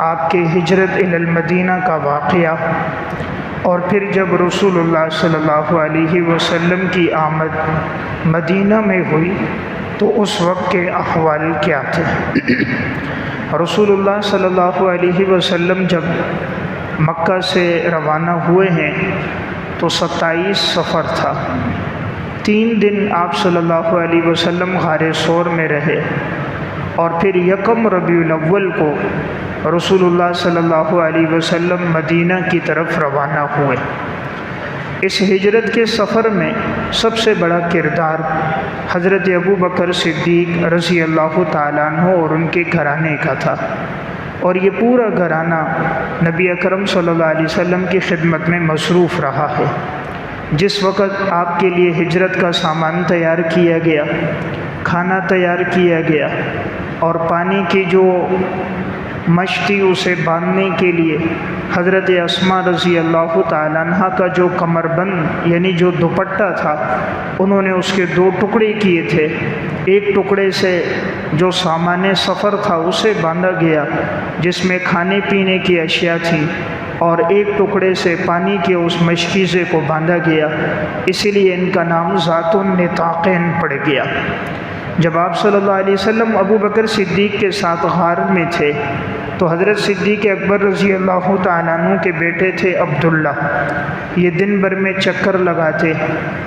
آپ کے ہجرت الی المدینہ کا واقعہ، اور پھر جب رسول اللہ صلی اللہ علیہ وسلم کی آمد مدینہ میں ہوئی تو اس وقت کے احوال کیا تھے۔ رسول اللہ صلی اللہ علیہ وسلم جب مکہ سے روانہ ہوئے ہیں تو 27 صفر تھا۔ 3 دن آپ صلی اللہ علیہ وسلم غار ثور میں رہے، اور پھر یکم ربیع الاول کو رسول اللہ صلی اللہ علیہ وسلم مدینہ کی طرف روانہ ہوئے۔ اس ہجرت کے سفر میں سب سے بڑا کردار حضرت ابوبکر صدیق رضی اللہ تعالیٰ عنہ اور ان کے گھرانے کا تھا، اور یہ پورا گھرانہ نبی اکرم صلی اللہ علیہ وسلم کی خدمت میں مصروف رہا ہے۔ جس وقت آپ کے لیے ہجرت کا سامان تیار کیا گیا، کھانا تیار کیا گیا، اور پانی کی جو مشتی اسے باندھنے کے لیے حضرت اسماء رضی اللہ تعالیٰ عنہ کا جو کمر بند یعنی جو دوپٹہ تھا، انہوں نے اس کے 2 ٹکڑے کیے تھے۔ ایک ٹکڑے سے جو سامان سفر تھا اسے باندھا گیا جس میں کھانے پینے کی اشیاء تھی، اور ایک ٹکڑے سے پانی کے اس مشکیزے کو باندھا گیا، اسی لیے ان کا نام ذات النطاقین پڑ گیا۔ جب آپ صلی اللہ علیہ وسلم ابوبکر صدیق کے ساتھ غار میں تھے تو حضرت صدیق اکبر رضی اللہ تعالیٰ عنہ کے بیٹے تھے عبداللہ، یہ دن بھر میں چکر لگاتے،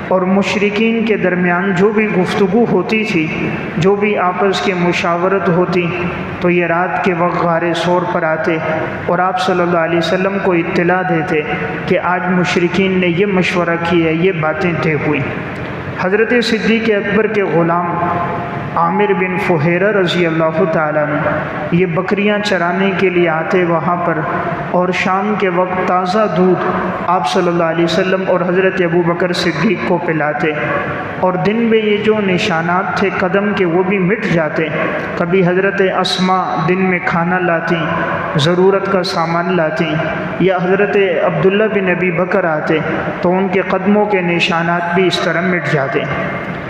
اور مشرکین کے درمیان جو بھی گفتگو ہوتی تھی، جو بھی آپس کی مشاورت ہوتی، تو یہ رات کے وقت غار ثور پر آتے اور آپ صلی اللہ علیہ وسلم کو اطلاع دیتے کہ آج مشرکین نے یہ مشورہ کیا، یہ باتیں طے ہوئی۔ حضرت صدیق اکبر کے غلام عامر بن فہیرہ رضی اللہ تعالیٰ عنہ یہ بکریاں چرانے کے لیے آتے وہاں پر، اور شام کے وقت تازہ دودھ آپ صلی اللہ علیہ وسلم اور حضرت ابوبکر صدیق کو پلاتے، اور دن میں یہ جو نشانات تھے قدم کے وہ بھی مٹ جاتے۔ کبھی حضرت اسماء دن میں کھانا لاتی، ضرورت کا سامان لاتی، یا حضرت عبداللہ بن ابی بکر آتے تو ان کے قدموں کے نشانات بھی اس طرح مٹ جاتے۔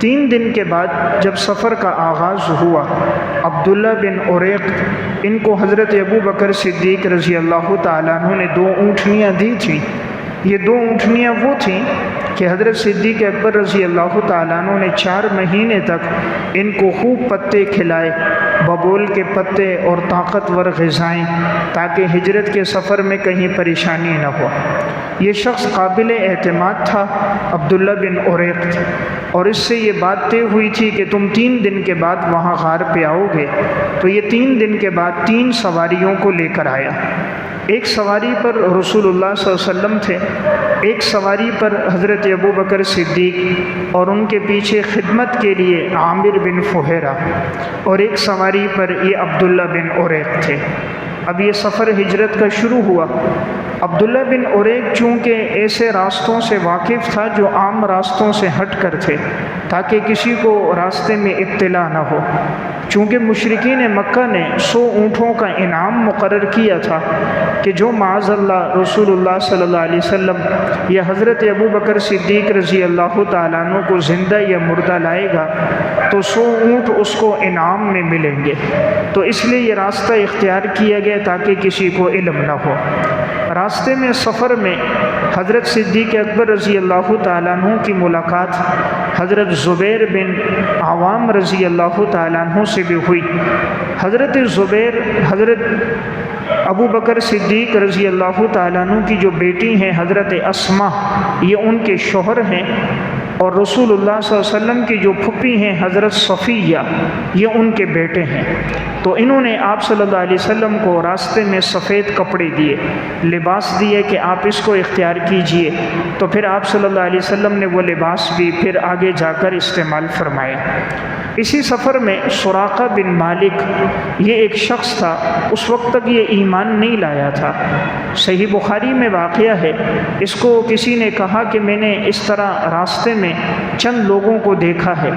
3 دن کے بعد جب سفر کا آغاز ہوا، عبداللہ بن عریق ان کو حضرت ابوبکر صدیق رضی اللہ تعالیٰ عنہ نے 2 اونٹنیاں دی تھیں۔ یہ 2 اونٹنیاں وہ تھیں کہ حضرت صدیق اکبر رضی اللہ تعالیٰ عنہ نے 4 مہینے تک ان کو خوب پتے کھلائے، ببول کے پتے اور طاقتور غذائیں، تاکہ ہجرت کے سفر میں کہیں پریشانی نہ ہو۔ یہ شخص قابل اعتماد تھا، عبداللہ بن عریق، اور اس سے یہ بات طے ہوئی تھی کہ تم 3 دن کے بعد وہاں غار پہ آؤ گے۔ تو یہ 3 دن کے بعد 3 سواریوں کو لے کر آیا۔ ایک سواری پر رسول اللہ صلی اللہ علیہ وسلم تھے، ایک سواری پر حضرت ابوبکر صدیق اور ان کے پیچھے خدمت کے لیے عامر بن فہیرہ، اور ایک سواری پر یہ عبداللہ بن عریق تھے۔ اب یہ سفر ہجرت کا شروع ہوا۔ عبداللہ بن عریق چونکہ ایسے راستوں سے واقف تھا جو عام راستوں سے ہٹ کر تھے، تاکہ کسی کو راستے میں اطلاع نہ ہو۔ چونکہ مشرکین مکہ نے 100 اونٹوں کا انعام مقرر کیا تھا کہ جو معاذ اللہ رسول اللہ صلی اللہ علیہ وسلم یا حضرت ابوبکر صدیق رضی اللہ تعالیٰ عنہ کو زندہ یا مردہ لائے گا تو 100 اونٹ اس کو انعام میں ملیں گے۔ تو اس لیے یہ راستہ اختیار کیا گیا تاکہ کسی کو علم نہ ہو۔ راستے میں سفر میں حضرت صدیق اکبر رضی اللہ تعالیٰ عنہ کی ملاقات حضرت زبیر بن عوام رضی اللہ تعالیٰ عنہ سے بھی ہوئی۔ حضرت زبیر حضرت ابوبکر صدیق رضی اللہ تعالیٰ عنہ کی جو بیٹی ہیں حضرت اسماء، یہ ان کے شوہر ہیں، اور رسول اللہ صلی اللہ علیہ وسلم کی جو پھپھی ہیں حضرت صفیہ، یہ ان کے بیٹے ہیں۔ تو انہوں نے آپ صلی اللہ علیہ وسلم کو راستے میں سفید کپڑے دیے، لباس دیے کہ آپ اس کو اختیار کیجئے۔ تو پھر آپ صلی اللہ علیہ وسلم نے وہ لباس بھی پھر آگے جا کر استعمال فرمایا۔ اسی سفر میں سراقہ بن مالک یہ ایک شخص تھا، اس وقت تک یہ ایمان نہیں لایا تھا۔ صحیح بخاری میں واقعہ ہے، اس کو کسی نے کہا کہ میں نے اس طرح راستے میں چند لوگوں کو دیکھا ہے،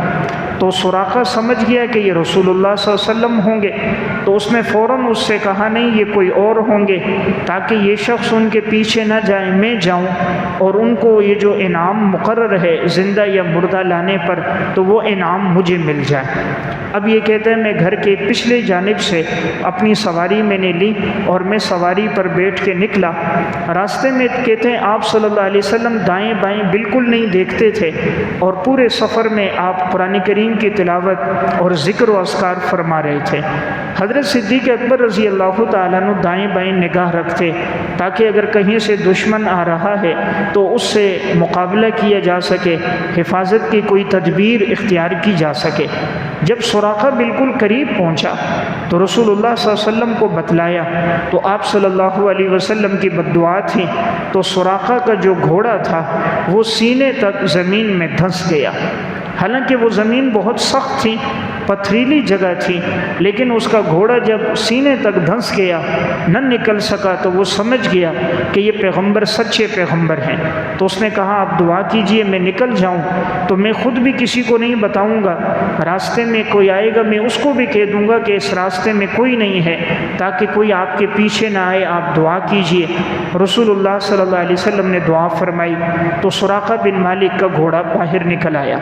تو سراقہ سمجھ گیا کہ یہ رسول اللہ صلی اللہ علیہ وسلم ہوں گے، تو اس نے فوراً اس سے کہا نہیں یہ کوئی اور ہوں گے، تاکہ یہ شخص ان کے پیچھے نہ جائیں، میں جاؤں اور ان کو یہ جو انعام مقرر ہے زندہ یا مردہ لانے پر تو وہ انعام مجھے مل جائیں۔ اب یہ کہتے ہیں میں گھر کے پچھلے جانب سے اپنی سواری میں نے لی اور میں سواری پر بیٹھ کے نکلا۔ راستے میں کہتے ہیں آپ صلی اللہ علیہ وسلم دائیں بائیں بالکل نہیں دیکھتے تھے، اور پورے سفر میں آپ قرآن کریم کی تلاوت اور ذکر و اذکار فرما رہے تھے۔ حضرت صدیق اکبر رضی اللہ تعالیٰ عنہ دائیں بائیں نگاہ رکھتے تاکہ اگر کہیں سے دشمن آ رہا ہے تو اس سے مقابلہ کیا جا سکے، حفاظت کی کوئی تدبیر اختیار کی جا سکے۔ جب سراقہ بالکل قریب پہنچا تو رسول اللہ صلی اللہ علیہ وسلم کو بتلایا تو آپ صلی اللہ علیہ وسلم کی بددعا تھی، تو سراقہ کا جو گھوڑا تھا وہ سینے تک زمین میں دھنس گیا۔ حالانکہ وہ زمین بہت سخت تھی، پتھریلی جگہ تھی، لیکن اس کا گھوڑا جب سینے تک دھنس گیا، نہ نکل سکا، تو وہ سمجھ گیا کہ یہ پیغمبر سچے پیغمبر ہیں۔ تو اس نے کہا آپ دعا کیجئے میں نکل جاؤں تو میں خود بھی کسی کو نہیں بتاؤں گا، راستے میں کوئی آئے گا میں اس کو بھی کہہ دوں گا کہ اس راستے میں کوئی نہیں ہے، تاکہ کوئی آپ کے پیچھے نہ آئے، آپ دعا کیجئے۔ رسول اللہ صلی اللہ علیہ وسلم نے دعا فرمائی تو سراقہ بن مالک کا گھوڑا باہر نکل آیا۔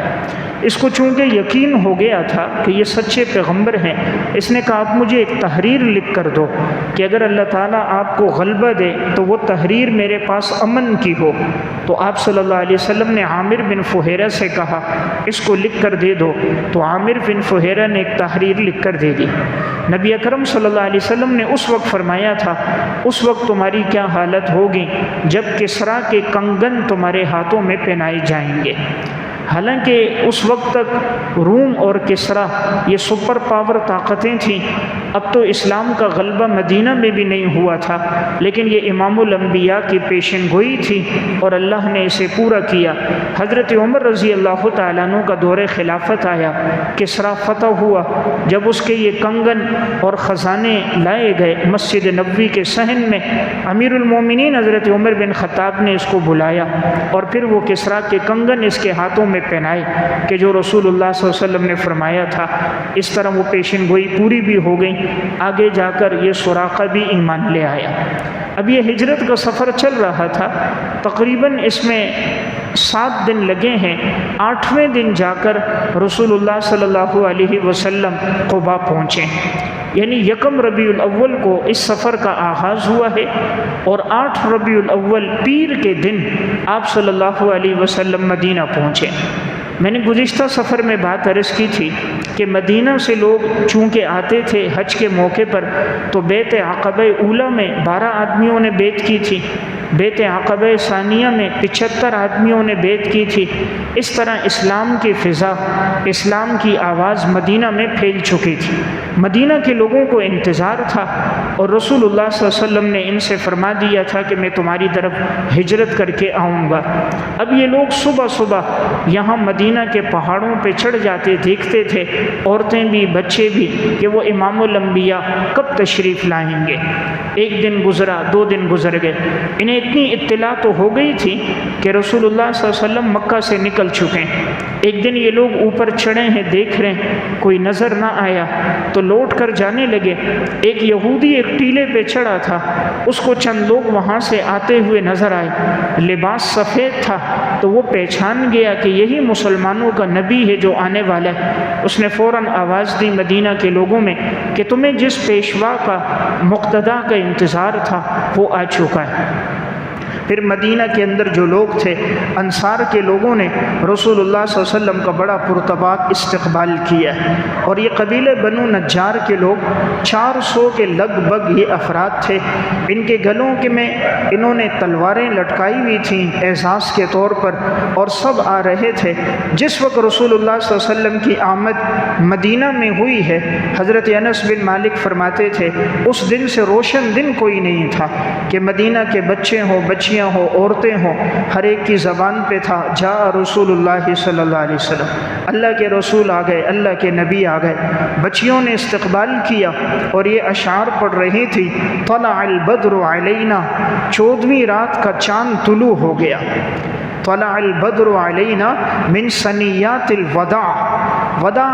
اس کو چونکہ یقین ہو گیا تھا کہ یہ سچے پیغمبر ہیں، اس نے کہا آپ مجھے ایک تحریر لکھ کر دو کہ اگر اللہ تعالیٰ آپ کو غلبہ دے تو وہ تحریر میرے پاس امن کی ہو۔ تو آپ صلی اللہ علیہ وسلم نے عامر بن فہیرہ سے کہا اس کو لکھ کر دے دو، تو عامر بن فہیرہ نے ایک تحریر لکھ کر دے دی۔ نبی اکرم صلی اللہ علیہ وسلم نے اس وقت فرمایا تھا اس وقت تمہاری کیا حالت ہوگی جب کسریٰ کے کنگن تمہارے ہاتھوں میں پہنائے جائیں گے۔ حالانکہ اس وقت تک روم اور کسریٰ یہ سپر پاور طاقتیں تھیں، اب تو اسلام کا غلبہ مدینہ میں بھی نہیں ہوا تھا، لیکن یہ امام الانبیاء کی پیشن گوئی تھی اور اللہ نے اسے پورا کیا۔ حضرت عمر رضی اللہ تعالیٰ عنہ کا دور خلافت آیا، کسریٰ فتح ہوا، جب اس کے یہ کنگن اور خزانے لائے گئے مسجد نبوی کے صحن میں، امیر المومنین حضرت عمر بن خطاب نے اس کو بلایا اور پھر وہ کسریٰ کے کنگن اس کے ہاتھوں میں پہنائے کہ جو رسول اللہ صلی اللہ علیہ وسلم نے فرمایا تھا۔ اس طرح وہ پیشن گوئی پوری بھی ہو گئی، آگے جا کر یہ سراقہ بھی ایمان لے آیا۔ اب یہ ہجرت کا سفر چل رہا تھا، تقریباً اس میں 7 دن لگے ہیں۔ 8ویں دن جا کر رسول اللہ صلی اللہ علیہ وسلم قباء پہنچے، یعنی 1 ربیع الاول کو اس سفر کا آغاز ہوا ہے، اور 8 ربیع الاول پیر کے دن آپ صلی اللہ علیہ وسلم مدینہ پہنچے۔ میں نے گزشتہ سفر میں بات عرض کی تھی کہ مدینہ سے لوگ چونکہ آتے تھے حج کے موقع پر، تو بیعت عقبہ اولیٰ میں 12 آدمیوں نے بیعت کی تھی، بیعت عقبہ ثانیہ میں 75 آدمیوں نے بیعت کی تھی۔ اس طرح اسلام کی فضا، اسلام کی آواز مدینہ میں پھیل چکی تھی، مدینہ کے لوگوں کو انتظار تھا، اور رسول اللہ صلی اللہ علیہ وسلم نے ان سے فرما دیا تھا کہ میں تمہاری طرف ہجرت کر کے آؤں گا۔ اب یہ لوگ صبح صبح یہاں مدینہ کے پہاڑوں پہ چڑھ جاتے، دیکھتے تھے عورتیں بھی بچے بھی کہ وہ امام الانبیاء کب تشریف لائیں گے۔ 1 دن گزرا، 2 دن گزر گئے، انہیں اتنی اطلاع تو ہو گئی تھی کہ رسول اللہ صلی اللہ علیہ وسلم مکہ سے نکل چکے ہیں۔ ایک دن یہ لوگ اوپر چڑھے ہیں، دیکھ رہے ہیں کوئی نظر نہ آیا تو لوٹ کر جانے لگے۔ ایک یہودی ایک ٹیلے پہ چڑھا تھا، اس کو چند لوگ وہاں سے آتے ہوئے نظر آئے، لباس سفید تھا، تو وہ پہچان گیا کہ یہی مسلمانوں کا نبی ہے جو آنے والا ہے۔ اس نے فوراً آواز دی مدینہ کے لوگوں میں کہ تمہیں جس پیشوا کا مقتدا کا انتظار تھا وہ آ چکا ہے۔ پھر مدینہ کے اندر جو لوگ تھے انصار کے لوگوں نے رسول اللہ صلی اللہ علیہ وسلم کا بڑا پرتباق استقبال کیا، اور یہ قبیلہ بنو نجار کے لوگ 400 کے لگ بھگ یہ افراد تھے۔ ان کے گلوں میں انہوں نے تلواریں لٹکائی ہوئی تھیں اعزاز کے طور پر، اور سب آ رہے تھے۔ جس وقت رسول اللہ صلی اللہ علیہ وسلم کی آمد مدینہ میں ہوئی ہے، حضرت انس بن مالک فرماتے تھے اس دن سے روشن دن کوئی نہیں تھا کہ مدینہ کے بچے ہوں، بچیاں ہوں، عورتیں ہوں، ہر ایک کی زبان پہ تھا جا رسول اللہ صلی اللہ علیہ وسلم، اللہ کے رسول آ گئے، اللہ کے نبی آ گئے۔ بچیوں نے استقبال کیا اور یہ اشعار پڑھ رہی تھی، طلع البدر علینا، 14ویں رات کا چاند طلوع ہو گیا۔ طلع البدر علینا من ثنیات الوداع، ودا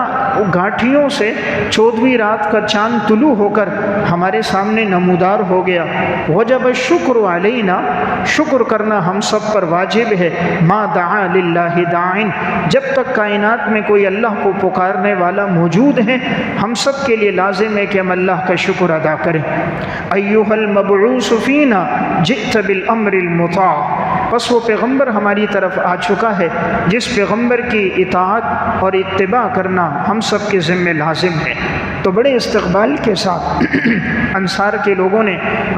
گھاٹیوں سے 14ویں رات کا چاند طلوع ہو کر ہمارے سامنے نمودار ہو گیا۔ وجب الشکر علینا، شکر کرنا ہم سب پر واجب ہے۔ ما دعا للہ داعٍ، جب تک کائنات میں کوئی اللہ کو پکارنے والا موجود ہے ہم سب کے لیے لازم ہے کہ ہم اللہ کا شکر ادا کریں۔ ایھا المبعوث فینا جئت بالامر المطاع، پس وہ پیغمبر ہماری طرف آ چکا ہے جس پیغمبر کی اطاعت اور اتباع کرنا ہم سب کے ذمہ لازم ہے۔ تو بڑے استقبال کے ساتھ انصار کے لوگوں نے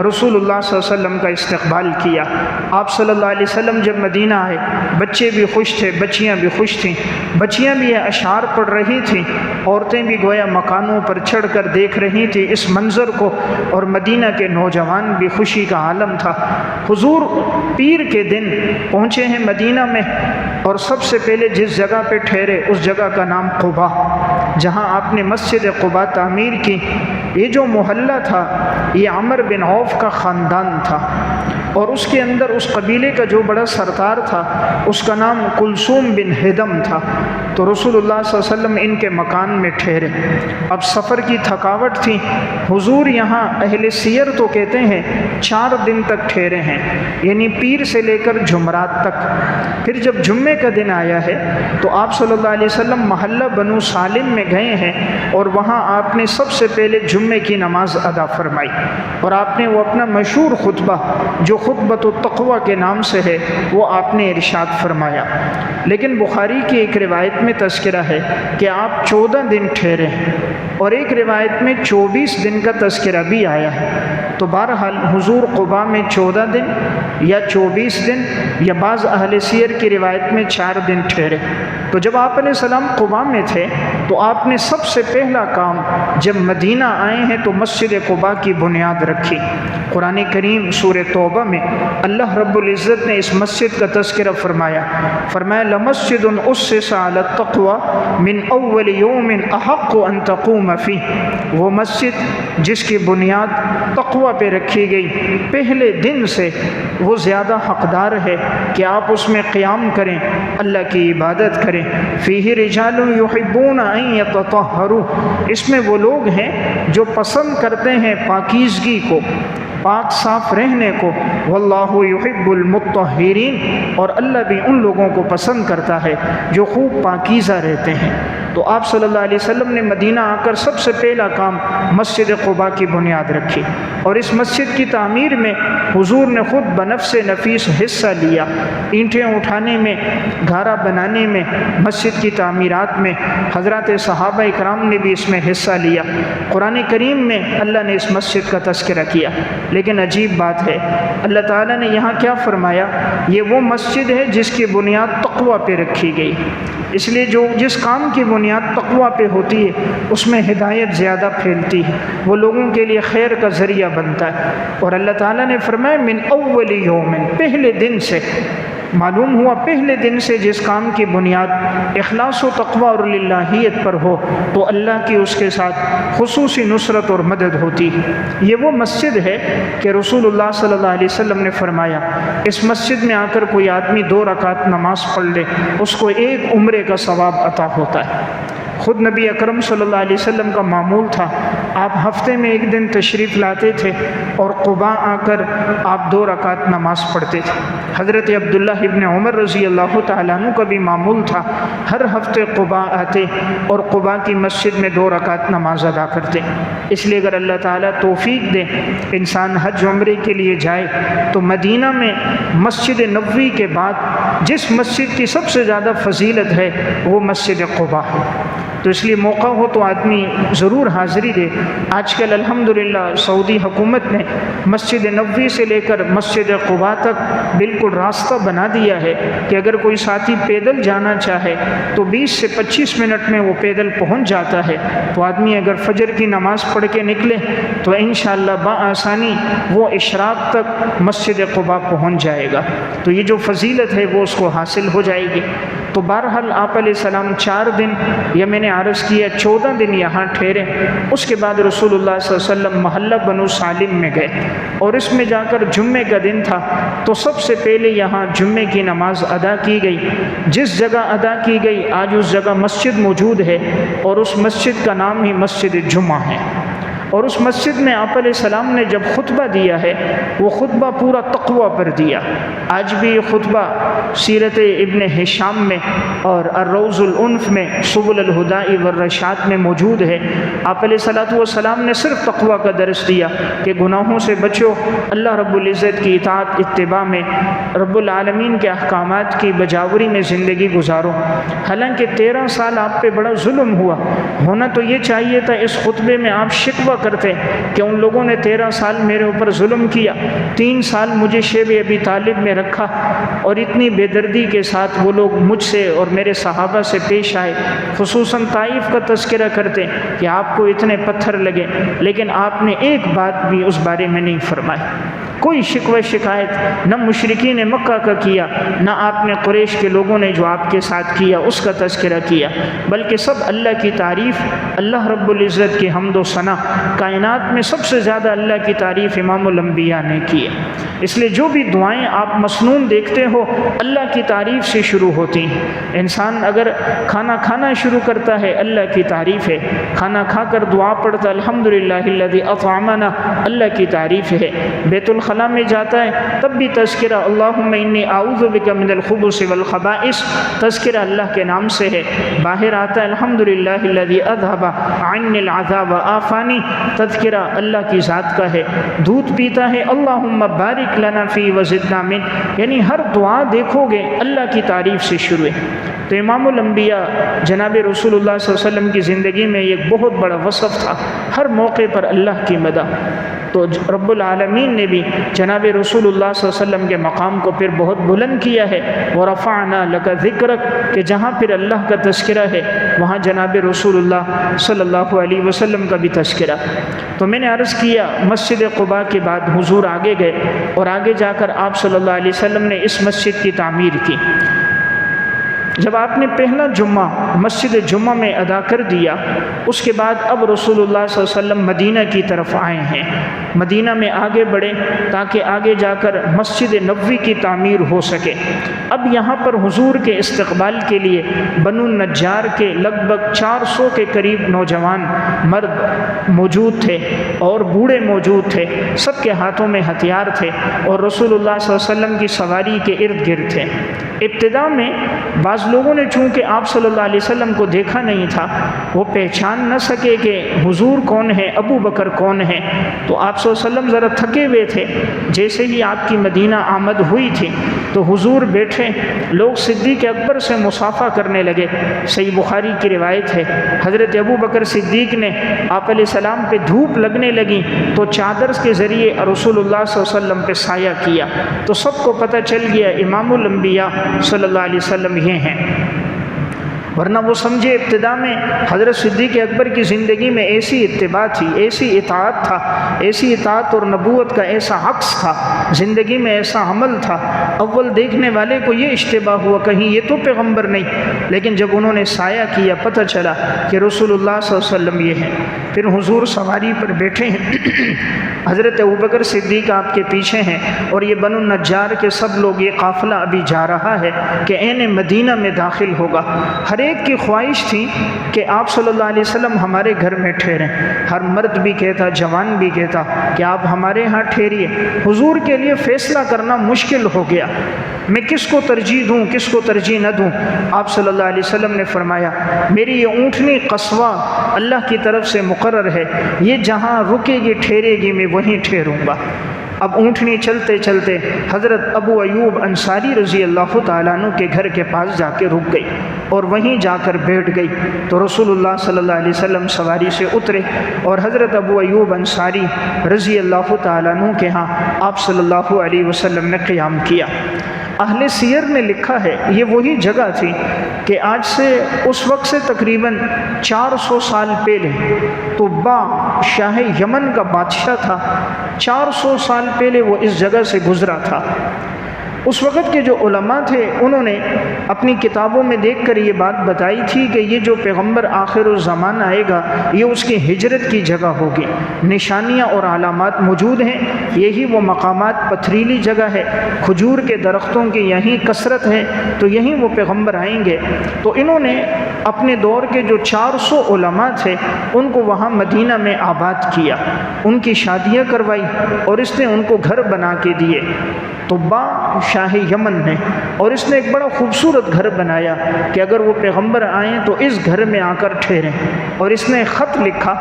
رسول اللہ صلی اللہ علیہ وسلم کا استقبال کیا۔ آپ صلی اللہ علیہ وسلم جب مدینہ آئے بچے بھی خوش تھے، بچیاں بھی خوش تھیں، بچیاں بھی اشعار پڑھ رہی تھیں، عورتیں بھی گویا مکانوں پر چڑھ کر دیکھ رہی تھیں اس منظر کو، اور مدینہ کے نوجوان بھی خوشی کا عالم تھا۔ حضور پیر کے دن پہنچے ہیں مدینہ میں، اور سب سے پہلے جس جگہ پہ ٹھہرے اس جگہ کا نام قباء، جہاں آپ نے مسجد قباء تعمیر کی۔ یہ جو محلہ تھا یہ عمر بن عوف کا خاندان تھا، اور اس کے اندر اس قبیلے کا جو بڑا سردار تھا اس کا نام کلثوم بن ہدم تھا۔ تو رسول اللہ صلی اللہ علیہ وسلم ان کے مکان میں ٹھہرے۔ اب سفر کی تھکاوٹ تھی، حضور یہاں اہل سیر تو کہتے ہیں 4 دن تک ٹھہرے ہیں، یعنی پیر سے لے کر جمعرات تک۔ پھر جب جمعے کا دن آیا ہے تو آپ صلی اللہ علیہ وسلم محلہ بنو سالم میں گئے ہیں، اور وہاں آپ نے سب سے پہلے جمعے کی نماز ادا فرمائی، اور آپ نے وہ اپنا مشہور خطبہ جو خطبۃ التقویٰ کے نام سے ہے وہ آپ نے ارشاد فرمایا۔ لیکن بخاری کی ایک روایت میں تذکرہ ہے کہ آپ 14 دن ٹھہرے ہیں، اور ایک روایت میں 24 دن کا تذکرہ بھی آیا ہے۔ تو بہرحال حضور قباء میں 14 دن یا 24 دن، یا بعض اہل سیر کی روایت میں 4 دن ٹھہرے۔ تو جب آپ علیہ السلام قباء میں تھے تو آپ نے سب سے پہلا کام جب مدینہ آئے ہیں تو مسجد قباء کی بنیاد رکھی۔ قرآن کریم سورہ توبہ میں اللہ رب العزت نے اس مسجد کا تذکرہ فرمایا، لمسجد اسس علی التقوی من اول یوم احق ان تقوم فیہ، وہ مسجد جس کی بنیاد تقوی پہ رکھی گئی پہلے دن سے وہ زیادہ حقدار ہے کہ آپ اس میں قیام کریں، اللہ کی عبادت کریں۔ فیہ رجال یحبون ان یتطہروا، اس میں وہ لوگ ہیں جو پسند کرتے ہیں پاکیزگی کو، پاک صاف رہنے کو۔ واللہ یحب المطہرین، اور اللہ بھی ان لوگوں کو پسند کرتا ہے جو خوب پاکیزہ رہتے ہیں۔ تو آپ صلی اللہ علیہ وسلم نے مدینہ آ کر سب سے پہلا کام مسجد قباء کی بنیاد رکھی، اور اس مسجد کی تعمیر میں حضور نے خود بنفس نفیس حصہ لیا، اینٹیں اٹھانے میں، گھارا بنانے میں، مسجد کی تعمیرات میں۔ حضرات صحابہ اکرام نے بھی اس میں حصہ لیا۔ قرآن کریم میں اللہ نے اس مسجد کا تذکرہ کیا، لیکن عجیب بات ہے اللہ تعالیٰ نے یہاں کیا فرمایا؟ یہ وہ مسجد ہے جس کی بنیاد تقوی پہ رکھی گئی۔ اس لیے جس کام کی بنیاد تقوی پہ ہوتی ہے اس میں ہدایت زیادہ پھیلتی ہے، وہ لوگوں کے لیے خیر کا ذریعہ بنتا ہے۔ اور اللہ تعالیٰ نے فرمایا من اول یوم، پہلے دن سے۔ معلوم ہوا پہلے دن سے جس کام کی بنیاد اخلاص و تقوی اور للہیت پر ہو تو اللہ کی اس کے ساتھ خصوصی نصرت اور مدد ہوتی ہے۔ یہ وہ مسجد ہے کہ رسول اللہ صلی اللہ علیہ وسلم نے فرمایا اس مسجد میں آ کر کوئی آدمی 2 رکعت نماز پڑھ لے اس کو 1 عمرے کا ثواب عطا ہوتا ہے۔ خود نبی اکرم صلی اللہ علیہ وسلم کا معمول تھا، آپ ہفتے میں 1 دن تشریف لاتے تھے اور قباء آ کر آپ 2 رکعت نماز پڑھتے تھے۔ حضرت عبداللہ ابن عمر رضی اللہ تعالیٰ عنہ کا بھی معمول تھا، ہر ہفتے قباء آتے اور قباء کی مسجد میں 2 رکعت نماز ادا کرتے۔ اس لیے اگر اللہ تعالیٰ توفیق دے انسان حج عمرے کے لیے جائے تو مدینہ میں مسجد نبوی کے بعد جس مسجد کی سب سے زیادہ فضیلت ہے وہ مسجد قباء ہے۔ تو اس لیے موقع ہو تو آدمی ضرور حاضری دے۔ آج کل الحمدللہ سعودی حکومت نے مسجد نبوی سے لے کر مسجد قباء تک بالکل راستہ بنا دیا ہے کہ اگر کوئی ساتھی پیدل جانا چاہے تو 20 سے 25 منٹ میں وہ پیدل پہنچ جاتا ہے۔ تو آدمی اگر فجر کی نماز پڑھ کے نکلے تو انشاءاللہ بآسانی وہ اشراق تک مسجد قباء پہنچ جائے گا۔ تو یہ جو فضیلت ہے وہ اس کو حاصل ہو جائے گی۔ تو تو بہرحال آپ علیہ السلام 4 دن یا میں نے عرض کیا 14 دن یہاں ٹھہرے۔ اس کے بعد رسول اللہ صلی اللہ علیہ وسلم محلہ بنو سالم میں گئے، اور اس میں جا کر جمعے کا دن تھا، تو سب سے پہلے یہاں جمعے کی نماز ادا کی گئی۔ جس جگہ ادا کی گئی آج اس جگہ مسجد موجود ہے، اور اس مسجد کا نام ہی مسجد جمعہ ہے۔ اور اس مسجد میں آپ علیہ السلام نے جب خطبہ دیا ہے وہ خطبہ پورا تقوی پر دیا۔ آج بھی یہ خطبہ سیرت ابن ہشام میں اور الروض العنف میں سبل الہدى والرشاد میں موجود ہے۔ آپ علیہ السلام نے صرف تقوی کا درس دیا کہ گناہوں سے بچو، اللہ رب العزت کی اطاعت اتباع میں، رب العالمین کے احکامات کی بجاوری میں زندگی گزارو۔ حالانکہ 13 سال آپ پہ بڑا ظلم ہوا، ہونا تو یہ چاہیے تھا اس خطبے میں آپ شکوہ کرتے کہ ان لوگوں نے 13 سال میرے اوپر ظلم کیا، 3 سال مجھے شیب ابی طالب میں رکھا، اور اتنی بے دردی کے ساتھ وہ لوگ مجھ سے اور میرے صحابہ سے پیش آئے، خصوصاً طائف کا تذکرہ کرتے کہ آپ کو اتنے پتھر لگے، لیکن آپ نے ایک بات بھی اس بارے میں نہیں فرمائی۔ کوئی شکوہ شکایت نہ مشرکین مکہ کا کیا، نہ آپ نے قریش کے لوگوں نے جو آپ کے ساتھ کیا اس کا تذکرہ کیا، بلکہ سب اللہ کی تعریف، اللہ رب العزت کی حمد و ثنا۔ کائنات میں سب سے زیادہ اللہ کی تعریف امام الانبیاء نے کی ہے، اس لیے جو بھی دعائیں آپ مسنون دیکھتے ہو اللہ کی تعریف سے شروع ہوتی ہیں۔ انسان اگر کھانا کھانا شروع کرتا ہے اللہ کی تعریف ہے، کھانا کھا کر دعا پڑھتا الحمدللہ الذی اطعمنا، اللہ کی تعریف ہے۔ بیت الخلاء میں جاتا ہے تب بھی تذکرہ اللہم انی اعوذ بک من الخبث والخبائث، تذکرہ اللہ کے نام سے ہے۔ باہر آتا ہے الحمدللہ الذی اذھب عنی العذاب وعافانی، تذکرہ اللہ کی ذات کا ہے۔ دودھ پیتا ہے اللہم بارک لنا فی وزدنا من، یعنی ہر دعا دیکھو گے اللہ کی تعریف سے شروع ہے۔ تو امام الانبیاء جناب رسول اللہ صلی اللہ علیہ وسلم کی زندگی میں ایک بہت بڑا وصف تھا، ہر موقع پر اللہ کی مدح۔ تو رب العالمین نے بھی جناب رسول اللہ صلی اللہ علیہ وسلم کے مقام کو پھر بہت بلند کیا ہے، وَرَفَعْنَا لَكَ ذِكْرَكَ، کہ جہاں پھر اللہ کا تذکرہ ہے وہاں جناب رسول اللہ صلی اللہ علیہ وسلم کا بھی تذکرہ۔ تو میں نے عرض کیا مسجد قباء کے بعد حضور آگے گئے، اور آگے جا کر آپ صلی اللہ علیہ وسلم نے اس مسجد کی تعمیر کی۔ جب آپ نے پہلا جمعہ مسجد جمعہ میں ادا کر دیا، اس کے بعد اب رسول اللہ صلی اللہ علیہ وسلم مدینہ کی طرف آئے ہیں، مدینہ میں آگے بڑھے تاکہ آگے جا کر مسجد نبوی کی تعمیر ہو سکے۔ اب یہاں پر حضور کے استقبال کے لیے بنو النجار کے لگ بھگ 400 کے قریب نوجوان مرد موجود تھے اور بوڑھے موجود تھے، سب کے ہاتھوں میں ہتھیار تھے، اور رسول اللہ صلی اللہ علیہ وسلم کی سواری کے ارد گرد تھے۔ ابتدا میں بعض لوگوں نے چونکہ آپ صلی اللہ علیہ وسلم کو دیکھا نہیں تھا، وہ پہچان نہ سکے کہ حضور کون ہے، ابو بکر کون ہے، تو آپ صلی اللہ علیہ وسلم ذرا تھکے ہوئے تھے۔ جیسے ہی آپ کی مدینہ آمد ہوئی تھی تو حضور بیٹھے، لوگ صدیق اکبر سے مصافحہ کرنے لگے۔ صحیح بخاری کی روایت ہے حضرت ابو بکر صدیق نے آپ علیہ السلام پہ دھوپ لگنے لگی تو چادر کے ذریعے رسول اللہ صلی اللہ علیہ وسلم پہ سایہ کیا، تو سب کو پتہ چل گیا امام الانبیاء صلی اللہ علیہ وسلم یہ ہیں۔ ورنہ وہ سمجھے ابتدا میں حضرت صدیق اکبر کی زندگی میں ایسی اتباع تھی، ایسی اطاعت تھا، ایسی اطاعت اور نبوت کا ایسا عکس تھا، زندگی میں ایسا عمل تھا، اول دیکھنے والے کو یہ اشتباہ ہوا کہیں یہ تو پیغمبر نہیں، لیکن جب انہوں نے سایہ کیا پتہ چلا کہ رسول اللہ صلی اللہ علیہ وسلم یہ ہیں۔ پھر حضور سواری پر بیٹھے ہیں، حضرت ابوبکر صدیق آپ کے پیچھے ہیں، اور یہ بنو النجار کے سب لوگ، یہ قافلہ ابھی جا رہا ہے کہ عین مدینہ میں داخل ہوگا۔ ہر ایک کی خواہش تھی کہ آپ صلی اللہ علیہ وسلم ہمارے گھر میں ٹھہریں، ہر مرد بھی کہتا، جوان بھی کہتا کہ آپ ہمارے ہاں ٹھہریے۔ حضور کے لیے فیصلہ کرنا مشکل ہو گیا، میں کس کو ترجیح دوں، کس کو ترجیح نہ دوں۔ آپ صلی اللہ علیہ وسلم نے فرمایا میری یہ اونٹنی قصوہ اللہ کی طرف سے مقرر ہے، یہ جہاں رکے گی ٹھہرے گی، میں وہیں ٹھہروں گا۔ اب اونٹنی چلتے چلتے حضرت ابو ایوب انصاری رضی اللہ تعالیٰ عنہ کے گھر کے پاس جا کے رک گئی اور وہیں جا کر بیٹھ گئی۔ تو رسول اللہ صلی اللہ علیہ وسلم سواری سے اترے اور حضرت ابو ایوب انصاری رضی اللہ تعالیٰ عنہ کے ہاں آپ صلی اللہ علیہ وسلم نے قیام کیا۔ اہل سیر نے لکھا ہے یہ وہی جگہ تھی کہ آج سے اس وقت سے تقریباً 400 سال پہلے طبا شاہ یمن کا بادشاہ تھا، 400 سال پہلے وہ اس جگہ سے گزرا تھا۔ اس وقت کے جو علماء تھے انہوں نے اپنی کتابوں میں دیکھ کر یہ بات بتائی تھی کہ یہ جو پیغمبر آخر الزمان آئے گا یہ اس کی ہجرت کی جگہ ہوگی، نشانیاں اور علامات موجود ہیں، یہی وہ مقامات، پتھریلی جگہ ہے، کھجور کے درختوں کی یہیں کثرت ہے، تو یہیں وہ پیغمبر آئیں گے۔ تو انہوں نے اپنے دور کے جو 400 علماء تھے ان کو وہاں مدینہ میں آباد کیا، ان کی شادیاں کروائی اور اس نے ان کو گھر بنا کے دیے۔ طبا شاہ یمن نے، اور اس نے ایک بڑا خوبصورت گھر بنایا کہ اگر وہ پیغمبر آئیں تو اس گھر میں آ کر ٹھہریں، اور اس نے خط لکھا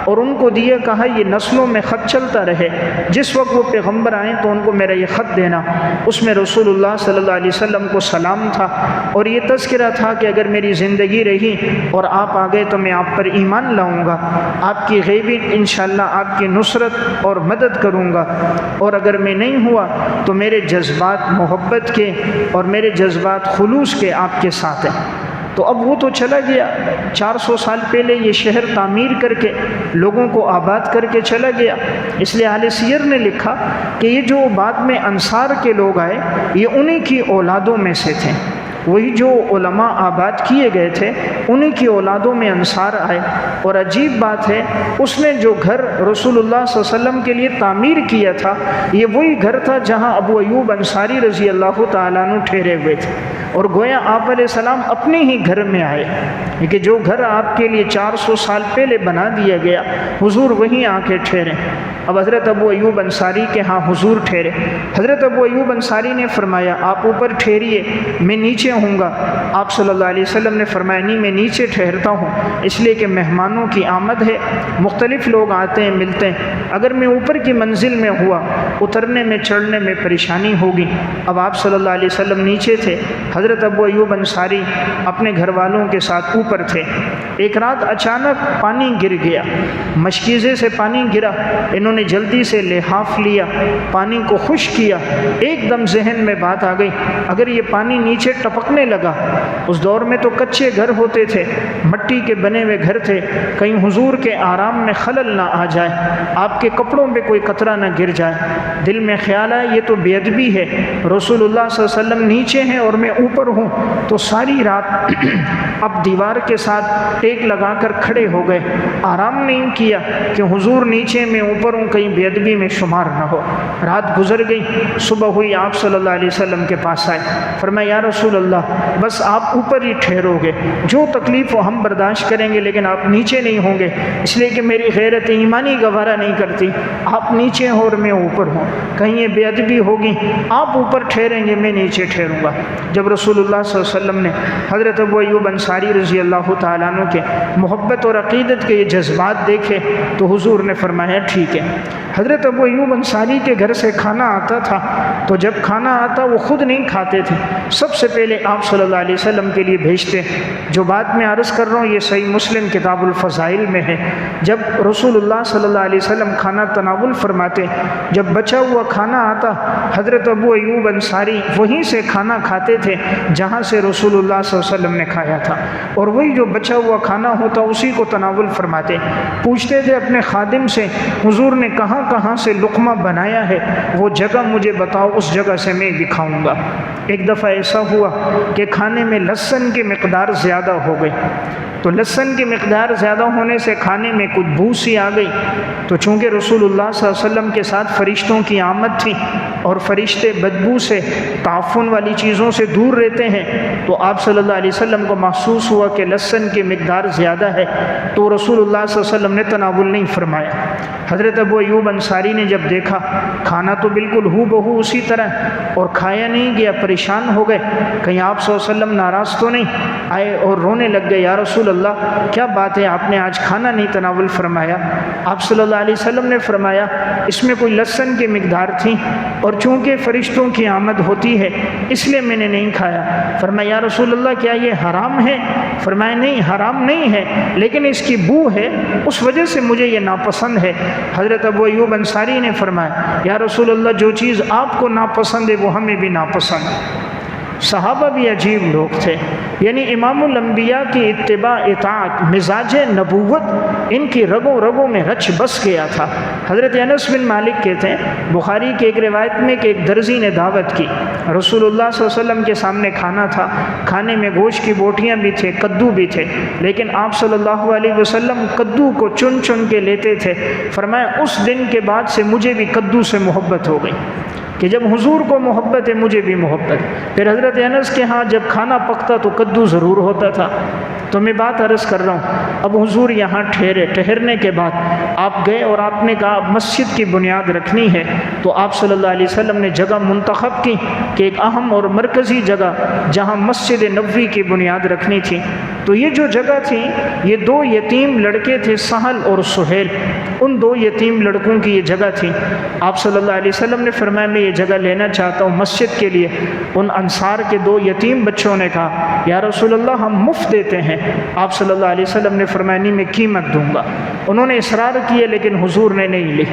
اور ان کو دیا، کہا یہ نسلوں میں خط چلتا رہے، جس وقت وہ پیغمبر آئیں تو ان کو میرا یہ خط دینا۔ اس میں رسول اللہ صلی اللہ علیہ وسلم کو سلام تھا اور یہ تذکرہ تھا کہ اگر میری زندگی رہی اور آپ آ گئے تو میں آپ پر ایمان لاؤں گا، آپ کی غیبی انشاءاللہ آپ کی نصرت اور مدد کروں گا، اور اگر میں نہیں ہوا تو میرے جذبات محبت کے اور میرے جذبات خلوص کے آپ کے ساتھ ہیں۔ تو اب وہ تو چلا گیا، 400 سال پہلے یہ شہر تعمیر کر کے لوگوں کو آباد کر کے چلا گیا۔ اس لیے اہل سیر نے لکھا کہ یہ جو بعد میں انصار کے لوگ آئے یہ انہی کی اولادوں میں سے تھے، وہی جو علماء آباد کیے گئے تھے انہی کی اولادوں میں انصار آئے۔ اور عجیب بات ہے، اس نے جو گھر رسول اللہ صلی اللہ علیہ وسلم کے لیے تعمیر کیا تھا یہ وہی گھر تھا جہاں ابو ایوب انصاری رضی اللہ تعالیٰ عنہ ٹھہرے ہوئے تھے، اور گویا آپ علیہ السلام اپنے ہی گھر میں آئے، کہ جو گھر آپ کے لیے 400 سال پہلے بنا دیا گیا حضور وہیں آ کے ٹھہرے۔ اب حضرت ابو ایوب انصاری کے ہاں حضور ٹھہرے۔ حضرت ابو ایوب انصاری نے فرمایا آپ اوپر ٹھہریے، میں نیچے ہوں گا۔ آپ صلی اللہ علیہ وسلم نے فرمایا نہیں، میں نیچے ٹھہرتا ہوں، اس لیے کہ مہمانوں کی آمد ہے، مختلف لوگ آتے ہیں ملتے ہیں، اگر میں اوپر کی منزل میں ہوا اترنے میں چڑھنے میں پریشانی ہوگی۔ اب آپ صلی اللہ علیہ وسلم نیچے تھے، حضرت ابو ایوب انصاری اپنے گھر والوں کے ساتھ اوپر تھے۔ ایک رات اچانک پانی گر گیا، مشکیزے سے پانی گرا، انہوں نے جلدی سے لحاف لیا، پانی کو خشک کیا۔ ایک دم ذہن میں بات آ گئی، اگر یہ پانی نیچے ٹپکنے لگا، اس دور میں تو کچے گھر ہوتے تھے، مٹی کے بنے ہوئے گھر تھے، کہیں حضور کے آرام میں خلل نہ آ جائے، آپ کے کپڑوں پہ کوئی قطرہ نہ گر جائے۔ دل میں خیال آیا یہ تو بے ادبی ہے، رسول اللہ صلی اللہ علیہ وسلم نیچے ہیں اور میں اوپر ہوں۔ تو ساری رات اب دیوار کے ساتھ ٹیک لگا کر کھڑے ہو گئے، آرام نہیں کیا کہ حضور نیچے میں اوپر ہوں، کہیں بے ادبی میں شمار نہ ہو۔ رات گزر گئی، صبح ہوئی، آپ صلی اللہ علیہ وسلم کے پاس آئے، فرمایا یا رسول اللہ بس آپ اوپر ہی ٹھہرو گے، جو تکلیف ہو ہم برداشت کریں گے لیکن آپ نیچے نہیں ہوں گے، اس لیے کہ میری غیرت ایمانی گوارا نہیں کرتی، آپ نیچے ہوں اور میں اوپر ہوں، کہیں یہ بے ادبی ہوگی، آپ اوپر ٹھہریں گے میں نیچے ٹھہروں گا۔ جب رسول اللہ صلی اللہ علیہ وسلم نے حضرت ابو ایوب انصاری رضی اللہ تعالیٰ عنہ کے محبت اور عقیدت کے یہ جذبات دیکھے تو حضور نے فرمایا ٹھیک ہے۔ حضرت ابو ایوب انصاری کے گھر سے کھانا آتا تھا، تو جب کھانا آتا وہ خود نہیں کھاتے تھے، سب سے پہلے آپ صلی اللہ علیہ وسلم کے لیے بھیجتے۔ جو بات میں عرض کر رہا ہوں یہ صحیح مسلم کتاب الفضائل میں ہے، جب رسول اللہ صلی اللہ علیہ وسلم کھانا تناول فرماتے، جب بچا ہوا کھانا آتا حضرت ابو ایوب انصاری وہیں سے کھانا کھاتے تھے جہاں سے رسول اللہ صلی اللہ علیہ وسلم نے کھایا تھا، اور وہی جو بچا ہوا کھانا ہوتا اسی کو تناول فرماتے۔ پوچھتے تھے اپنے خادم سے حضور نے کہاں کہاں سے لقمہ بنایا ہے، وہ جگہ مجھے بتاؤ، اس جگہ سے میں دکھاؤں گا۔ ایک دفعہ ایسا ہوا کہ کھانے میں لہسن کی مقدار زیادہ ہو گئی، تو لہسن کی مقدار زیادہ ہونے سے کھانے میں کچھ بو سی آ گئی، تو چونکہ رسول اللہ صلی اللہ علیہ وسلم کے ساتھ فرشتوں کی آمد تھی اور فرشتے بدبو سے تعفن والی چیزوں سے دور رہتے ہیں، تو آپ صلی اللہ علیہ وسلم کو محسوس ہوا کہ لہسن کی مقدار زیادہ ہے، تو رسول اللہ صلی اللہ علیہ وسلم نے تناول نہیں فرمایا۔ حضرت ابو ایوب انصاری نے جب دیکھا کھانا تو بالکل ہو بہو اسی طرح اور کھایا نہیں گیا، پریشان ہو گئے، کہیں آپ صلی اللہ علیہ وسلم ناراض تو نہیں، آئے اور رونے لگ گئے، یا رسول اللہ کیا بات ہے، آپ نے آج کھانا نہیں تناول فرمایا؟ آپ صلی اللہ علیہ وسلم نے فرمایا اس میں کوئی لہسن کی مقدار تھی اور چونکہ فرشتوں کی آمد ہوتی ہے اس لیے میں نے نہیں کھایا۔ فرمایا یا رسول اللہ کیا یہ حرام ہے؟ فرمایا نہیں حرام نہیں ہے، لیکن اس کی بو ہے اس وجہ سے مجھے یہ ناپسند ہے۔ حضرت ابو ایوب انصاری نے فرمایا یا رسول اللہ جو چیز آپ کو ناپسند ہے وہ ہمیں بھی ناپسند ہے۔ صحابہ بھی عجیب لوگ تھے، یعنی امام الانبیاء کی اتباع اطاعت، مزاج نبوت ان کی رگوں رگوں میں رچ بس گیا تھا۔ حضرت انس بن مالک کہتے ہیں بخاری کی ایک روایت میں کہ ایک درزی نے دعوت کی، رسول اللہ صلی اللہ علیہ وسلم کے سامنے کھانا تھا، کھانے میں گوشت کی بوٹیاں بھی تھے، کدو بھی تھے، لیکن آپ صلی اللہ علیہ وسلم کدو کو چن چن کے لیتے تھے۔ فرمایا اس دن کے بعد سے مجھے بھی کدو سے محبت ہو گئی، کہ جب حضور کو محبت ہے مجھے بھی محبت ہے۔ پھر حضرت انس کے ہاں جب کھانا پکتا تو کدو ضرور ہوتا تھا۔ تو میں بات عرض کر رہا ہوں، اب حضور یہاں ٹھہرے، ٹھہرنے کے بعد آپ گئے اور آپ نے کہا مسجد کی بنیاد رکھنی ہے، تو آپ صلی اللہ علیہ وسلم نے جگہ منتخب کی کہ ایک اہم اور مرکزی جگہ جہاں مسجد نبوی کی بنیاد رکھنی تھی۔ تو یہ جو جگہ تھی، یہ دو یتیم لڑکے تھے، سہل اور سہیل، ان دو یتیم لڑکوں کی یہ جگہ تھی۔ آپ صلی اللہ علیہ وسلم نے فرمایا میں یہ جگہ لینا چاہتا ہوں مسجد کے لیے۔ ان انصار کے دو یتیم بچوں نے کہا یا رسول اللہ ہم مفت دیتے ہیں۔ آپ صلی اللہ علیہ وسلم نے فرمایا نہیں میں قیمت دوں گا۔ انہوں نے اصرار کیے لیکن حضور نے نہیں لی،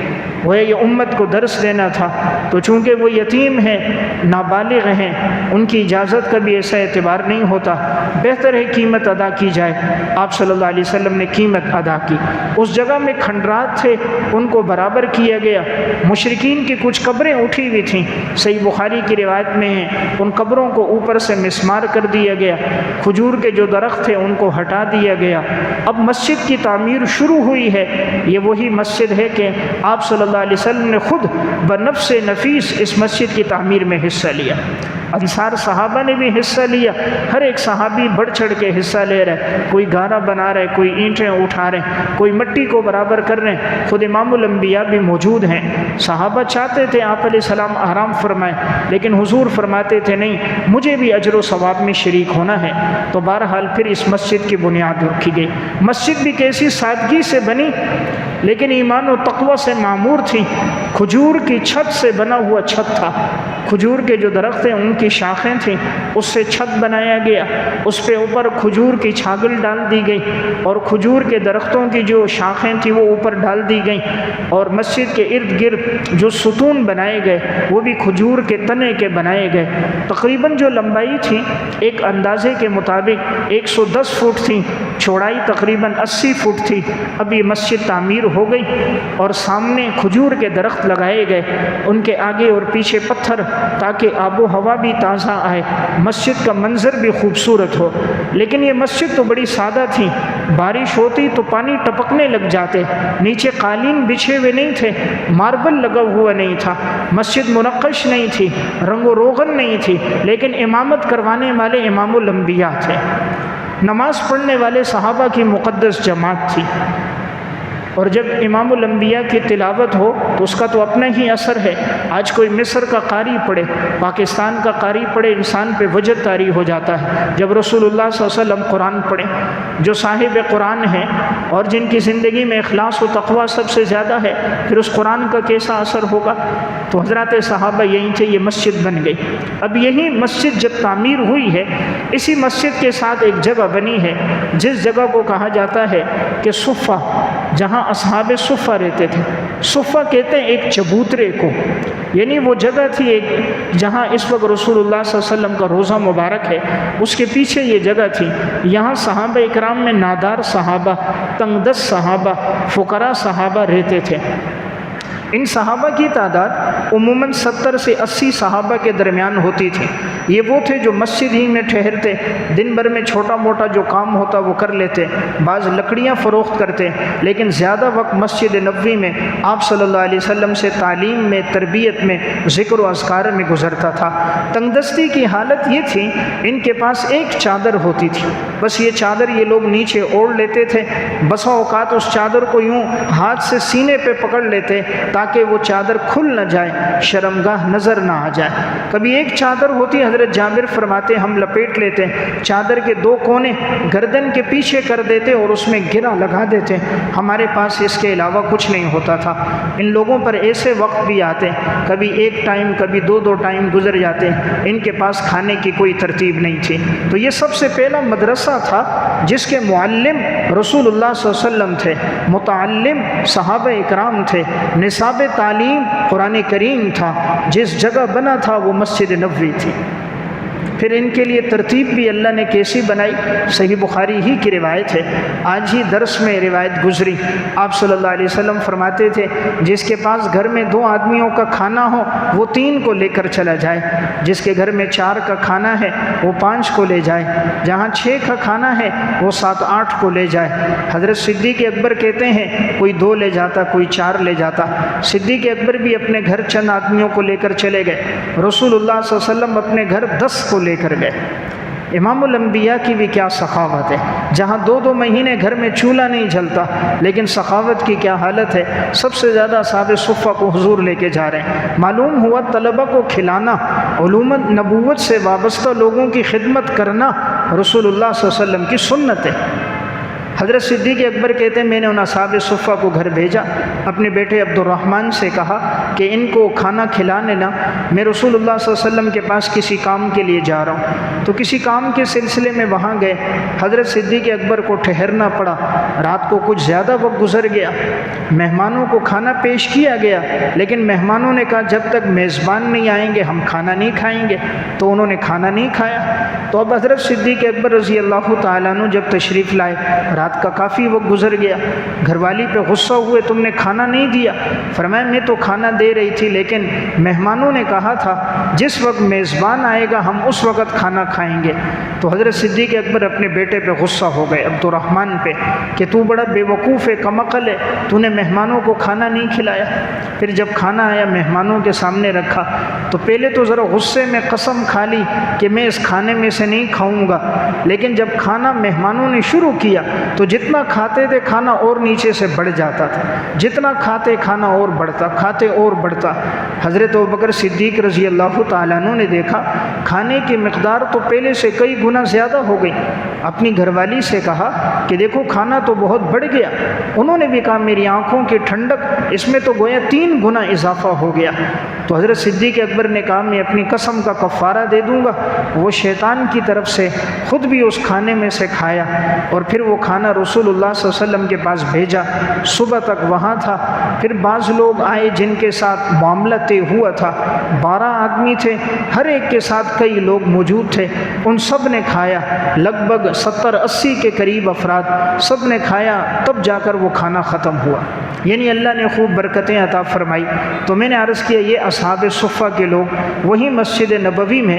وہ یہ امت کو درس دینا تھا، تو چونکہ وہ یتیم ہیں، نابالغ ہیں، ان کی اجازت کا بھی ایسا اعتبار نہیں ہوتا، بہتر ہے قیمت ادا کی جائے۔ آپ صلی اللہ علیہ وسلم نے قیمت ادا کی۔ اس جگہ میں کھنڈرات تھے، ان کو برابر کیا گیا۔ مشرکین کی کچھ قبریں اٹھی ہوئی تھیں، صحیح بخاری کی روایت میں ہیں، ان قبروں کو اوپر سے مسمار کر دیا گیا۔ کھجور کے جو درخت تھے ان کو ہٹا دیا گیا۔ اب مسجد کی تعمیر شروع ہوئی ہے۔ یہ وہی مسجد ہے کہ آپ صلی اللہ علیہ وسلم نے خود بنفس نفیس اس مسجد کی تعمیر میں حصہ لیا۔ انصار صحابہ نے بھی حصہ لیا، ہر ایک صحابی بڑھ چڑھ کے حصہ لے رہا ہے، کوئی گارا بنا رہا ہے، کوئی اینٹیں اٹھا رہے ہیں، کوئی مٹی کو برابر کر رہے ہیں۔ خود امام الانبیاء بھی موجود ہیں۔ صحابہ چاہتے تھے آپ علیہ السلام آرام فرمائیں، لیکن حضور فرماتے تھے نہیں مجھے بھی اجر و ثواب میں شریک ہونا ہے۔ تو بہرحال پھر اس مسجد کی بنیاد رکھی گئی۔ مسجد بھی کیسی سادگی سے بنی لیکن ایمان و تقوی سے معمور تھی۔ کھجور کی چھت سے بنا ہوا چھت تھا، کھجور کے جو درخت ہیں ان کی شاخیں تھیں، اس سے چھت بنایا گیا، اس پہ اوپر کھجور کی چھاگل ڈال دی گئی اور کھجور کے درختوں کی جو شاخیں تھیں وہ اوپر ڈال دی گئیں، اور مسجد کے ارد گرد جو ستون بنائے گئے وہ بھی کھجور کے تنے کے بنائے گئے۔ تقریباً جو لمبائی تھی ایک اندازے کے مطابق 110 فٹ تھی، چوڑائی تقریباً 80 فٹ تھی۔ اب یہ مسجد تعمیر ہو گئی اور سامنے کھجور کے درخت لگائے گئے، ان کے آگے اور پیچھے پتھر، تاکہ آب و ہوا بھی تازہ آئے، مسجد کا منظر بھی خوبصورت ہو۔ لیکن یہ مسجد تو بڑی سادہ تھی، بارش ہوتی تو پانی ٹپکنے لگ جاتے، نیچے قالین بچھے ہوئے نہیں تھے، ماربل لگا ہوا نہیں تھا، مسجد منقش نہیں تھی، رنگ و روغن نہیں تھی، لیکن امامت کروانے والے امام الانبیاء تھے، نماز پڑھنے والے صحابہ کی مقدس جماعت تھی۔ اور جب امام الانبیاء کی تلاوت ہو تو اس کا تو اپنا ہی اثر ہے۔ آج کوئی مصر کا قاری پڑھے، پاکستان کا قاری پڑھے، انسان پہ وجد طاری ہو جاتا ہے۔ جب رسول اللہ صلی اللہ علیہ وسلم قرآن پڑھے، جو صاحب قرآن ہیں اور جن کی زندگی میں اخلاص و تقوی سب سے زیادہ ہے، پھر اس قرآن کا کیسا اثر ہوگا؟ تو حضرات صحابہ یہیں تھے، یہ مسجد بن گئی۔ اب یہی مسجد جب تعمیر ہوئی ہے، اسی مسجد کے ساتھ ایک جگہ بنی ہے جس جگہ کو کہا جاتا ہے کہ صفہ، جہاں اصحاب صفہ رہتے تھے۔ صفہ کہتے ہیں ایک چبوترے کو، یعنی وہ جگہ تھی ایک جہاں اس وقت رسول اللہ صلی اللہ علیہ وسلم کا روضہ مبارک ہے، اس کے پیچھے یہ جگہ تھی۔ یہاں صحابہ اکرام میں نادار صحابہ، تنگ دست صحابہ، فقراء صحابہ رہتے تھے۔ ان صحابہ کی تعداد عموماً 70 سے 80 صحابہ کے درمیان ہوتی تھی۔ یہ وہ تھے جو مسجد ہی میں ٹھہرتے، دن بھر میں چھوٹا موٹا جو کام ہوتا وہ کر لیتے، بعض لکڑیاں فروخت کرتے، لیکن زیادہ وقت مسجد نبوی میں آپ صلی اللہ علیہ وسلم سے تعلیم میں، تربیت میں، ذکر و اذکار میں گزرتا تھا۔ تنگ دستی کی حالت یہ تھی، ان کے پاس ایک چادر ہوتی تھی، بس یہ چادر یہ لوگ نیچے اوڑھ لیتے تھے، بسا اوقات اس چادر کو یوں ہاتھ سے سینے پہ پکڑ لیتے تاکہ وہ چادر کھل نہ جائے، شرمگاہ نظر نہ آ جائے۔ کبھی ایک چادر ہوتی، حضرت جابر فرماتے ہم لپیٹ لیتے، چادر کے دو کونے گردن کے پیچھے کر دیتے اور اس میں گرہ لگا دیتے، ہمارے پاس اس کے علاوہ کچھ نہیں ہوتا تھا۔ ان لوگوں پر ایسے وقت بھی آتے، کبھی ایک ٹائم کبھی دو ٹائم گزر جاتے، ان کے پاس کھانے کی کوئی ترتیب نہیں تھی۔ تو یہ سب سے پہلا مدرسہ تھا جس کے معلم رسول اللہ صلی اللہ علیہ وسلم تھے، متعلم صحابہ اکرام تھے، نصاب تعلیم قرآن کریم تھا۔ جس جگہ بنا تھا وہ مسجد نبوی تھی۔ پھر ان کے لیے ترتیب بھی اللہ نے کیسی بنائی، صحیح بخاری ہی کی روایت ہے، آج ہی درس میں روایت گزری۔ آپ صلی اللہ علیہ وسلم فرماتے تھے جس کے پاس گھر میں 2 آدمیوں کا کھانا ہو وہ 3 کو لے کر چلا جائے، جس کے گھر میں 4 کا کھانا ہے وہ 5 کو لے جائے، جہاں 6 کا کھانا ہے وہ 7-8 کو لے جائے۔ حضرت صدیق اکبر کہتے ہیں کوئی 2 لے جاتا، کوئی 4 لے جاتا۔ صدیق اکبر بھی اپنے گھر چند آدمیوں کو لے کر چلے گئے، رسول اللہ صلی اللہ علیہ وسلم اپنے گھر 10 کو لے کر گئے۔ امام الانبیاء کی بھی کیا سخاوت ہے، جہاں 2 مہینے گھر میں چولہا نہیں جلتا، لیکن سخاوت کی کیا حالت ہے، سب سے زیادہ اصحاب صفہ کو حضور لے کے جا رہے ہیں۔ معلوم ہوا طلبہ کو کھلانا، علوم نبوت سے وابستہ لوگوں کی خدمت کرنا رسول اللہ صلی اللہ علیہ وسلم کی سنت ہے۔ حضرت صدیق اکبر کہتے ہیں میں نے ان اصحاب صفہ کو گھر بھیجا، اپنے بیٹے عبد الرحمن سے کہا کہ ان کو کھانا کھلانے نا، میں رسول اللہ صلی اللہ علیہ وسلم کے پاس کسی کام کے لیے جا رہا ہوں۔ تو کسی کام کے سلسلے میں وہاں گئے، حضرت صدیق اکبر کو ٹھہرنا پڑا، رات کو کچھ زیادہ وقت گزر گیا، مہمانوں کو کھانا پیش کیا گیا، لیکن مہمانوں نے کہا جب تک میزبان نہیں آئیں گے ہم کھانا نہیں کھائیں گے، تو انہوں نے کھانا نہیں کھایا۔ تو اب حضرت صدیق اکبر رضی اللہ تعالیٰ عنہ جب تشریف لائے، رات کا کافی وقت گزر گیا، گھر والی پہ غصہ ہوئے تم نے کھانا نہیں دیا۔ فرمایا میں تو کھانا دے رہی تھی، لیکن مہمانوں نے کہا تھا جس وقت میزبان آئے گا ہم اس وقت کھانا کھائیں گے۔ تو حضرت صدیق اکبر اپنے بیٹے پہ غصہ ہو گئے عبد الرحمن پہ کہ تو بڑا بے وقوف ہے، کم عقل ہے، تو نے مہمانوں کو کھانا نہیں کھلایا۔ پھر جب کھانا آیا مہمانوں کے سامنے رکھا تو پہلے تو ذرا غصے میں قسم کھا لی کہ میں اس کھانے میں سے نہیں کھاؤں گا، لیکن جب کھانا مہمانوں نے شروع کیا تو جتنا کھاتے تھے کھانا اور نیچے سے بڑھ جاتا تھا، جتنا کھاتے کھانا اور بڑھتا، کھاتے اور بڑھتا۔ حضرت ابوبکر صدیق رضی اللہ تعالیٰ عنہ نے دیکھا کھانے کی مقدار تو پہلے سے کئی گنا زیادہ ہو گئی، اپنی گھر والی سے کہا کہ دیکھو کھانا تو بہت بڑھ گیا۔ انہوں نے بھی کہا میری آنکھوں کی ٹھنڈک، اس میں تو گویا 3 گنا اضافہ ہو گیا۔ تو حضرت صدیق اکبر نے کہا میں اپنی قسم کا کفارہ دے دوں گا۔ وہ شیطان کی طرف سے خود بھی اس کھانے میں سے کھایا، اور پھر وہ کھانا رسول اللہ صلی اللہ علیہ وسلم کے پاس بھیجا، صبح تک وہاں تھا۔ پھر بعض لوگ آئے جن کے ساتھ معاملہ طے ہوا تھا، 12 آدمی تھے، ہر ایک کے ساتھ کئی لوگ موجود تھے، ان سب نے کھایا، لگ بھگ 70-80 کے قریب افراد، سب نے کھایا، تب جا کر وہ کھانا ختم ہوا۔ یعنی اللہ نے خوب برکتیں عطا فرمائی۔ تو میں نے عرض کیا یہ اصحاب صفہ کے لوگ وہی مسجد نبوی میں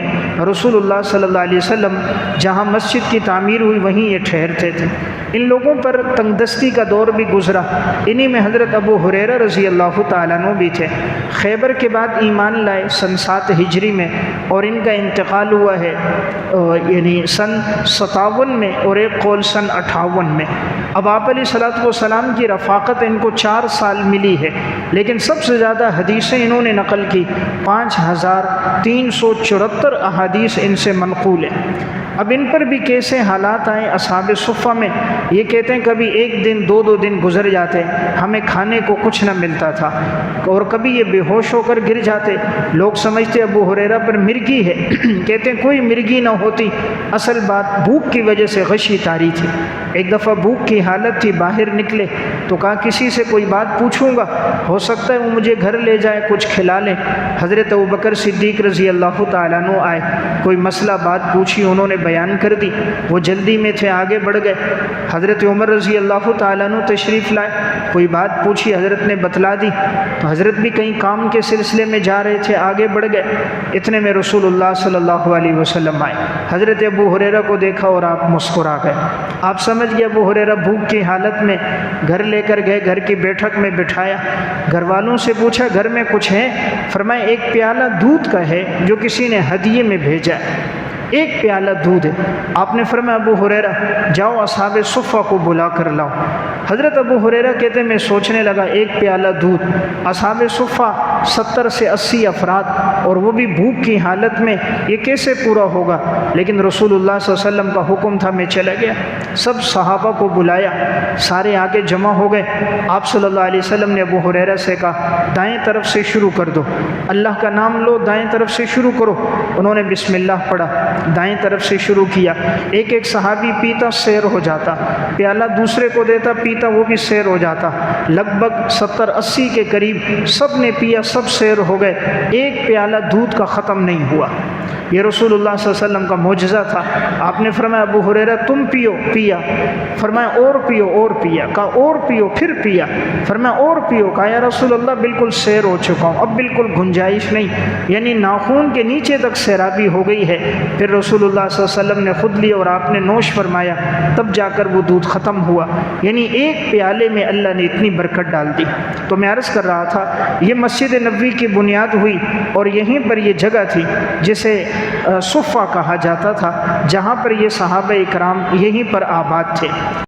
رسول اللہ صلی اللہ علیہ وسلم جہاں مسجد کی تعمیر ہوئی وہیں یہ ٹھہرتے تھے۔ ان لوگوں پر تنگ دستی کا دور بھی گزرا، انہی میں حضرت ابو ہریرہ رضی اللہ تعالیٰ عنہ بھی تھے۔ خیبر کے بعد ایمان لائے سن 7 ہجری میں، اور ان کا انتقال ہوا ہے یعنی سن 57 میں، اور ایک قول سن 58 میں۔ اب آپ علیہ الصلوۃ والسلام کی رفاقت ان کو 4 سال ملی ہے، لیکن سب سے زیادہ حدیثیں انہوں نے نقل کی، 5374 احادیث ان سے منقول ہیں۔ اب ان پر بھی کیسے حالات آئے اصحاب صفہ میں، یہ کہتے ہیں کبھی 1 دن 2 دن گزر جاتے، ہمیں کھانے کو کچھ نہ ملتا تھا، اور کبھی یہ بے ہوش ہو کر گر جاتے، لوگ سمجھتے ابو ہریرہ پر مرگی ہے، کہتے ہیں کوئی مرگی نہ ہوتی، اصل بات بھوک کی وجہ سے غشی طاری تھی۔ ایک دفعہ بھوک کی حالت تھی، باہر نکلے تو کہا کسی سے کوئی بات پوچھوں گا، ہو سکتا ہے وہ مجھے گھر لے جائے کچھ کھلا لیں۔ حضرت ابوبکر صدیق رضی اللہ تعالیٰ عنہ آئے، کوئی مسئلہ بات پوچھی، انہوں نے بیان کر دی، وہ جلدی میں تھے آگے بڑھ گئے۔ حضرت عمر رضی اللہ تعالیٰ عنہ تشریف لائے، کوئی بات پوچھی، حضرت نے بتلا دی، تو حضرت بھی کہیں کام کے سلسلے میں جا رہے تھے، آگے بڑھ گئے۔ اتنے میں رسول اللہ صلی اللہ علیہ وسلم آئے، حضرت ابو ہریرہ کو دیکھا اور آپ مسکرا گئے۔ آپ سمجھ گئے ابو ہریرہ بھوک کی حالت میں، گھر لے کر گئے، گھر کی بیٹھک میں بٹھایا، گھر والوں سے پوچھا گھر میں کچھ ہے؟ فرمایا 1 پیالہ دودھ کا ہے جو کسی نے ہدیے میں بھیجا ہے، 1 پیالہ دودھ ہے۔ آپ نے فرمایا ابو ہریرہ جاؤ اصحاب صفہ کو بلا کر لاؤ۔ حضرت ابو ہریرہ کہتے ہیں میں سوچنے لگا 1 پیالہ دودھ، اصحاب صفہ 70 سے 80 افراد، اور وہ بھی بھوک کی حالت میں، یہ کیسے پورا ہوگا؟ لیکن رسول اللہ صلی اللہ علیہ وسلم کا حکم تھا، میں چلا گیا، سب صحابہ کو بلایا، سارے آگے جمع ہو گئے۔ آپ صلی اللہ علیہ وسلم نے ابو ہریرہ سے کہا دائیں طرف سے شروع کر دو، اللہ کا نام لو، دائیں طرف سے شروع کرو۔ انہوں نے بسم اللہ پڑھا، دائیں طرف سے شروع کیا، ایک ایک صحابی پیتا سیر ہو جاتا، پیالہ دوسرے کو دیتا پیتا، وہ بھی سیر ہو جاتا، لگ بھگ 70-80 کے قریب سب نے پیا، سب سیر ہو گئے، 1 پیالہ دودھ کا ختم نہیں ہوا۔ یہ رسول اللہ صلی اللہ علیہ وسلم کا معجزہ تھا۔ آپ نے فرمایا ابو ہریرہ تم پیو، پیا، فرمایا اور پیو، اور پیا، کہا اور پیو، پھر پیا، فرمایا اور پیو، کہا یا رسول اللہ بالکل سیر ہو چکا ہوں، اب بالکل گنجائش نہیں، یعنی ناخون کے نیچے تک سیرابی ہو گئی ہے۔ پھر رسول اللہ صلی اللہ علیہ وسلم نے خود لیا اور آپ نے نوش فرمایا، تب جا کر وہ دودھ ختم ہوا، یعنی ایک پیالے میں اللہ نے اتنی برکت ڈال دی۔ تو میں عرض کر رہا تھا یہ مسجد نبوی کی بنیاد ہوئی اور یہیں پر یہ جگہ تھی جسے صفہ کہا جاتا تھا، جہاں پر یہ صحابہ اکرام یہیں پر آباد تھے۔